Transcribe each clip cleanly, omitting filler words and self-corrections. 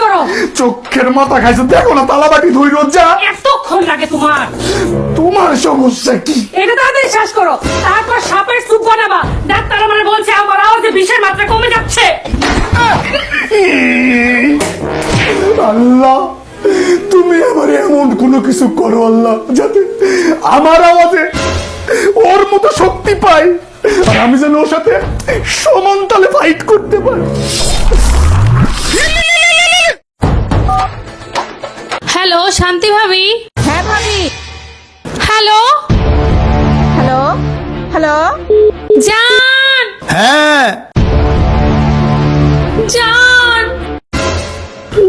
করো। চোখের মাথা খাইছো, দেখো না তালাবাটি ধুই রোজ যা। এতক্ষণ লাগে তোমার? তোমার সমস্যা কি? এটা তাড়াতাড়ি শেষ করো, তারপর সাপের স্যুপ বানাবা। ডাক্তার আমার বলছে আমার আওয়াজে বিষের মাত্রা কমে যাচ্ছে। আল্লাহ, তুমি আমার এমন কোনো কিছু করো আল্লাহ, যাতে আমার আওয়াজে ওর মতো শক্তি পাই, আর আমি যেন ওর সাথে সমান তালে ফাইট করতে পারি। হ্যালো শান্তি ভাবি। হ্যাঁ ভাবি। Hello hello hello. জান হ্যাঁ জান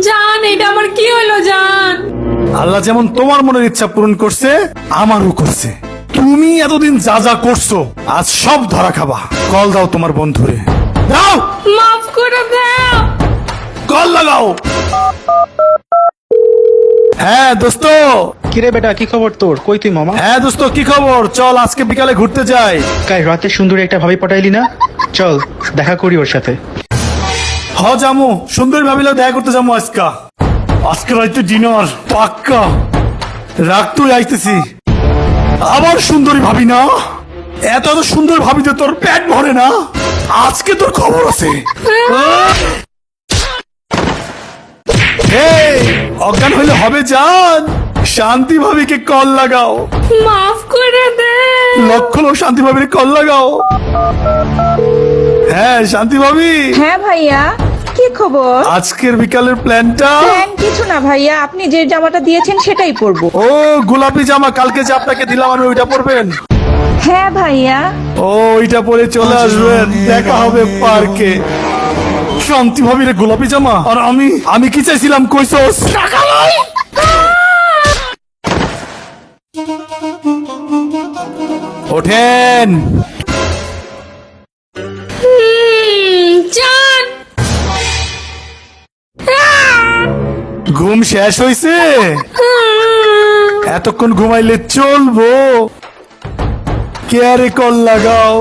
জান, এটা আমার কি হলো জান? আল্লাহ যেমন তোমার মনের ইচ্ছা পূরণ করছে, আমারও করছে। তুমি এতদিন যা যা করছো, আজ সব ধরা খাবা। কল দাও তোমার বন্ধুরে, দাও মাফ করে দাও। কল লাগাও। হ্যাঁ দোস্ত। কিরে বেটা, কি খবর তোর? কই তুই মামা? হ্যাঁ দোস্ত, কি খবর? চল আজকে বিকালে ঘুরতে যাই। কাল রাতে সুন্দরী একটা ভাবি পটাইলি না? চল দেখা করি ওর সাথে। হ জামু, সুন্দরী ভাবিলে দেখা করতে যাবো আজকা। আজকে রাইতে ডিনার পাক্কা। রাখ, তুই আইতেছি। আবার সুন্দরী ভাবি না? এত এত সুন্দর ভাবি যে তোর পেট ভরে না। আজকে তোর খবর আছে। এই, অজ্ঞান হইলে হবে জান। শান্তি ভাবিকে কল লাগাও। মাফ করে দে। লক্ষ্য লোক শান্তি ভাবির কল লাগাও। হ্যাঁ শান্তি ভাবি। হ্যাঁ ভাইয়া, কি খবর? আজকের বিকালের প্ল্যানটা? প্ল্যান কিছু না ভাইয়া, আপনি যে জামাটা দিয়েছেন সেটাই পরবো। ও গোলাপি জামা, কালকে যে আপনাকে দিলাম আমি, ওইটা পরবেন? হ্যাঁ ভাইয়া। ও ওইটা পরে চলে আসবেন, দেখা হবে পার্কে। শান্তি ভাবির গোলাপি জামা, আর আমি কি চাইছিলাম কইছস? টাকা নাই। ওঠেন। জান ঘুম শেষ হইছে? এতক্ষণ ঘুমাইলে চলবো? কেয়ারে কল লাগাও।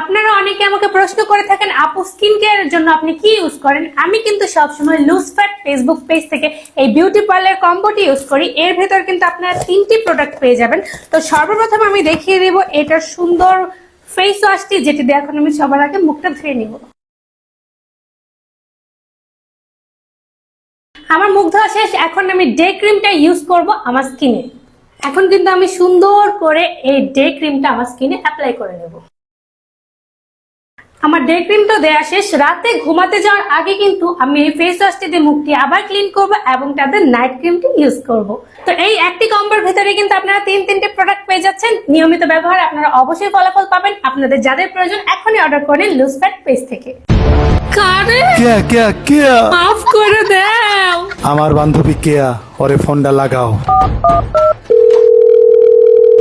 আপনারা অনেকে আমাকে প্রশ্ন করে থাকেন আপু স্কিন কেয়ারের জন্য আপনি কি ইউজ করেন। আমি কিন্তু সবসময় লুজ ফ্যাট ফেসবুক পেজ থেকে এই বিউটি পার্লার কম্বোটি ইউজ করি। এর ভেতর কিন্তু আপনারা 3টি প্রোডাক্ট পেয়ে যাবেন। তো সর্বপ্রথম আমি দেখিয়ে দেব এটার সুন্দর ফেস ওয়াশটি, যেটি দিয়ে এখন আমি সবার আগে মুখটা ধুয়ে নিব। আমার মুখ ধোয়া শেষ, এখন আমি ডে ক্রিমটা ইউজ করব আমার স্কিনে। এখন কিন্তু আমি সুন্দর করে এই ডে ক্রিমটা আমার স্কিনে অ্যাপ্লাই করে নেব। আমার ডে ক্রিমটা দেয়া শেষ। রাতে ঘুমাতে যাওয়ার আগে কিন্তু আমি এই ফেস ওয়াশটি দিয়ে মুখটি আবার ক্লিন করব এবং তাদের নাইট ক্রিমটি ইউজ করব। তো এই একটি কম্বোর ভিতরে কিন্তু আপনারা 3টি প্রোডাক্ট পেয়ে যাচ্ছেন। নিয়মিত ব্যবহার আপনারা অবশ্যই ফলাফল পাবেন। আপনাদের যাদের প্রয়োজন এখনই অর্ডার করেন লুজ ফ্যাট পেজ থেকে। কারে কেয়া মাফ করে দাও। আমার বান্ধবী কেয়া, ওরে ফোনটা লাগাও।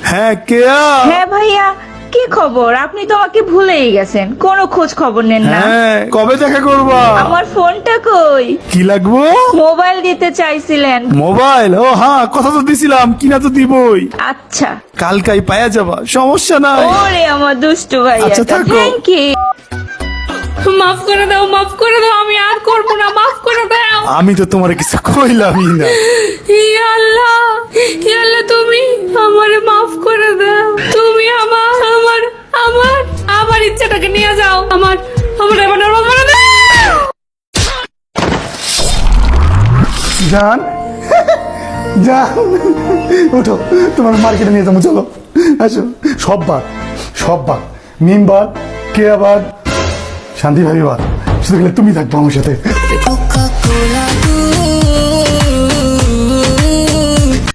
হ্যাঁ কেয়া। হ্যাঁ ভাইয়া, কি খবর? আপনি তো আমাকে ভুলেই গেছেন, কোনো খোঁজ খবর নেন না। হ্যাঁ, কবে দেখা করবা? আমার ফোনটা কই? কি লাগবো? মোবাইল দিতে চাইছিলেন। মোবাইল? ও হ্যাঁ, কথা তো দিছিলাম, কিনা তো দিবই। আচ্ছা, কালকাই পায়া যাবা, সমস্যা নাই। ওরে আমার দুষ্টু ভাইয়া, আচ্ছা, থাকো। Thank you. মাফ করে দাও, মাফ করে দাও, আমি আর করবো না, মাফ করে দাও। আমি তো তোমার কিছু কইলামই না। ইয়া আল্লাহ, ইয়া আল্লাহ, তুমি আমারে মাফ করে দাও। তুমি আমার ইচ্ছাটাকে নিয়ে যাও। আমার এবার নরম করে দাও। জান জান, ওঠো, তোমার মার্কেটে নিয়ে যাবো, চলো আসো। সব বাদ, মিম বাদ, কেয়া বাদ, শান্তি ভাবি বাদ, শুধু গেলে তুমি থাকবো আমার সাথে। Coca-Cola,